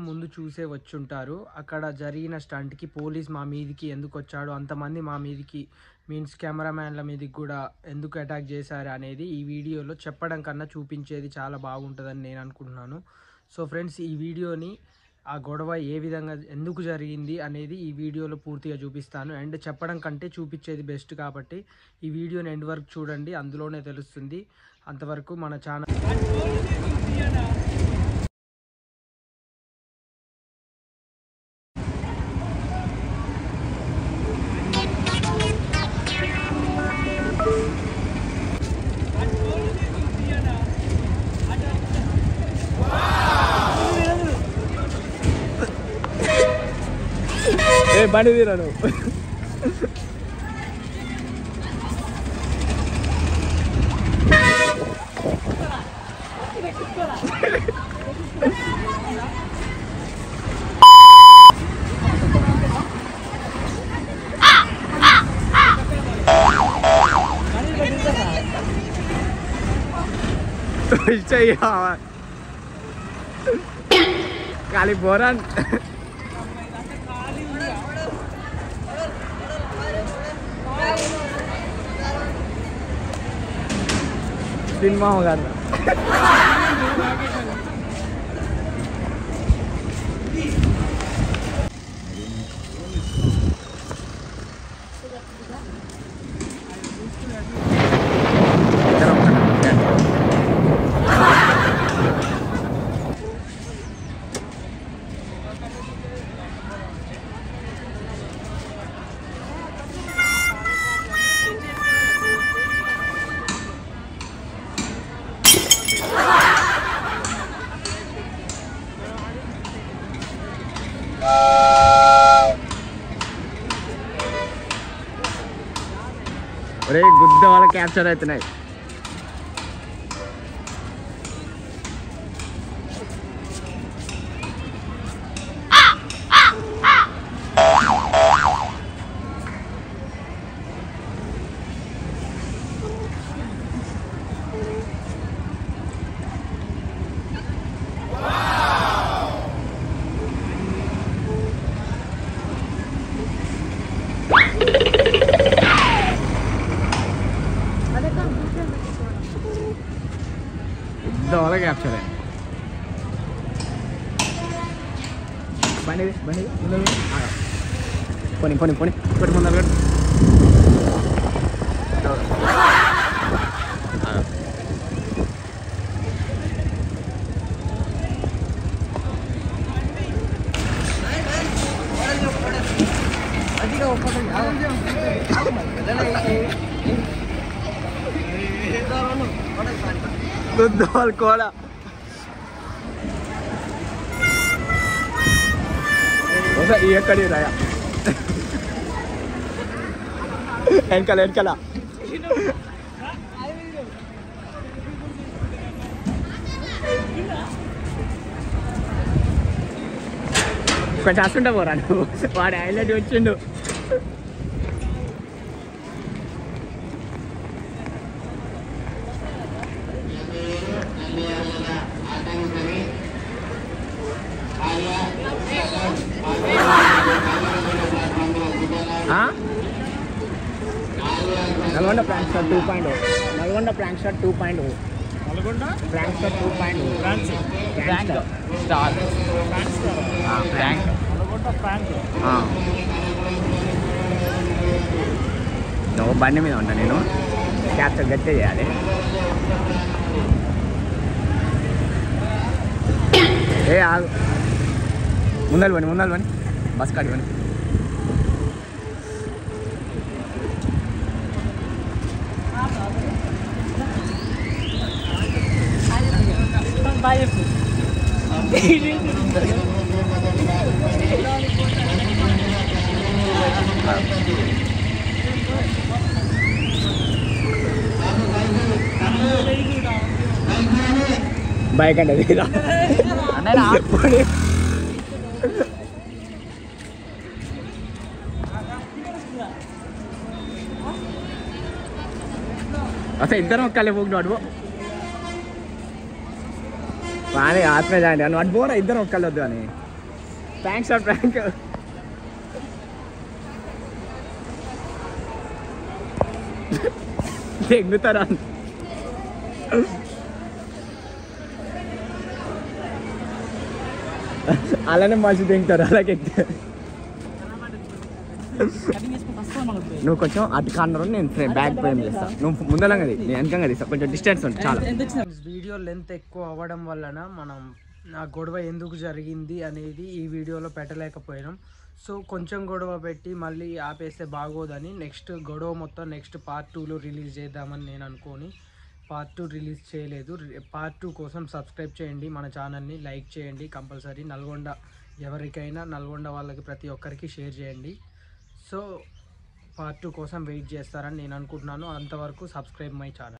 ముందు చూసే వచ్చుంటారు. అక్కడ జరిగిన స్టంట్కి పోలీస్ మా మీదికి ఎందుకు వచ్చాడు, అంతమంది మా మీదికి మీన్స్ కెమెరామ్యాన్ల మీదకి కూడా ఎందుకు అటాక్ చేశారు అనేది ఈ వీడియోలో చెప్పడం కన్నా చూపించేది చాలా బాగుంటుందని నేను అనుకుంటున్నాను. సో ఫ్రెండ్స్, ఈ వీడియోని ఆ గొడవ ఏ విధంగా ఎందుకు జరిగింది అనేది ఈ వీడియోలో పూర్తిగా చూపిస్తాను. అండ్ చెప్పడం కంటే చూపించేది బెస్ట్ కాబట్టి ఈ వీడియోని ఎండ్ వరకు చూడండి, అందులోనే తెలుస్తుంది. అంతవరకు మన ఛానల్ బండి తీరా నువ్వు. kali boran din mau kan अरे गुद्दा वाला कैप्चर है इतना वाला कैप्चर है बने बने पोनी पोनी पोनी कोट मंदर कर अधिक ऊपर दूध कोला ये कड़ी रहा एनकला एनकला కొంచెం అస్తుంటా పోరా నువ్వు వాడు హైలైట్ వచ్చిండు Nalgonda prankster 2.0 Nalgonda prankster 2.0 Nalgonda prankster 2.0 prank star prank Nalgonda prank నువ్వు బండి మీద ఉంటా నేను క్యాప్చర్ గట్టే చేయాలి ఏ ఆగు ముందలు పని బస్ కాడి పని बाइक अच्छा इधर कल वो हाथ में जाए अट बोरा इधर कल ప్రాంక్ షాట్ ప్రాంక్. తెగుతారా అలానే మనిషి తెగుతారు అలాగే. నువ్వు కొంచెం అటు కార్నర్ నేను బ్యాక్ ఫ్రేమ్ చేస్తా, నువ్వు ముందలంగా నేను వెనకంగా తీస్తా, కొంచెం డిస్టెన్స్ ఉంటుంది చాలా. వీడియో లెంత్ ఎక్కువ అవ్వడం వలన మనం ఆ గొడవ ఎందుకు జరిగింది అనేది ఈ వీడియోలో పెట్టలేకపోయినాం. సో కొంచెం గొడవ పెట్టి మళ్ళీ ఆపేస్తే బాగోదని నెక్స్ట్ గొడవ మొత్తం నెక్స్ట్ పార్ట్ 2లో రిలీజ్ చేద్దామని నేను అనుకోని పార్ట్ 2 రిలీజ్ చేయలేదు. పార్ట్ 2 కోసం సబ్స్క్రైబ్ చేయండి, మన ఛానల్ని లైక్ చేయండి కంపల్సరీ. నల్గొండ ఎవరికైనా నల్గొండ వాళ్ళకి ప్రతి ఒక్కరికి షేర్ చేయండి. సో పార్ట్ 2 కోసం వెయిట్ చేస్తారని నేను అనుకుంటున్నాను. అంతవరకు సబ్స్క్రైబ్ మై ఛానల్.